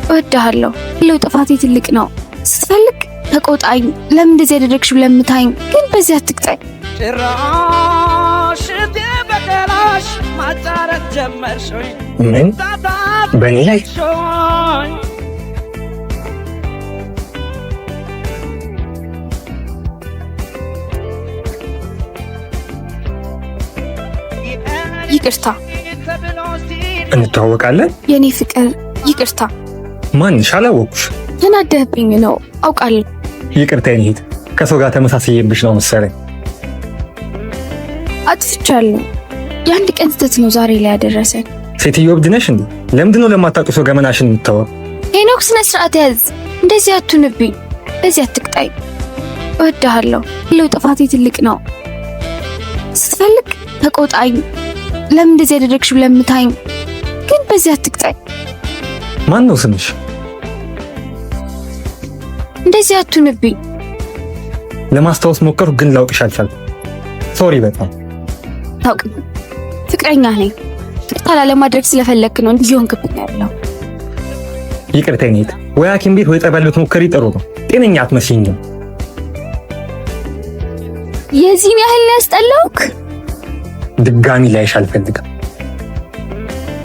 እወድሃለሁ። ለው ጥፋቴ ትልቅ ነው። ስትፈልግ ተቆጣኝ። ለምን እንደዚህ ያደረግሽ ለምታኝ፣ ግን በዚህ አትቅጣኝ። ጭራሽ በደላሽ ማጣራት ጀመርሽ ወይ? ምን በእኔ ላይ? ይቅርታ። እንተዋወቃለን? የኔ ፍቅር ይቅርታ። ማንሽ? አላወኩሽ። ተናደህብኝ ነው አውቃለሁ። ይቅርታ የኔ እህት፣ ከሰው ጋር ተመሳሳይብሽ ነው መሰለኝ። አጥፍቻለሁ። የአንድ ቀን ስህተት ነው ዛሬ ላይ ያደረሰን። ሴትዮ እብድ ነሽ እንዴ? ለምንድን ነው ለማታውቁ ሰው ገመናሽን የምታወው? ሄኖክ ስነ ስርዓት ያዝ። እንደዚህ አትሁንብኝ። በዚህ አትቅጣኝ። እወድሃለሁ። ለው ጥፋቴ ትልቅ ነው። ስትፈልግ ተቆጣኝ። ለምን እንደዚህ ያደረግሽ ለምታኝ፣ ግን በዚህ አትቅጣኝ። ማን ነው ስምሽ? እንደዚህ አትሁንብኝ። ለማስታወስ ሞከርኩ ግን ላውቅሽ አልቻልኩም። ሶሪ በጣም ታውቅ ፍቅረኛ ነኝ። ፍቅርታ ላለማድረግ ስለፈለክ ነው እንዲህ ሆንክብኝ ያለው። ይቅርታ የኔ እህት፣ ወይ ሐኪም ቤት ወይ ጠበል ብትሞክሪ ጥሩ ነው። ጤነኛ አትመስይኝም። የዚህን ያህል ያስጠላውክ? ድጋሚ ላይሽ አልፈልግም።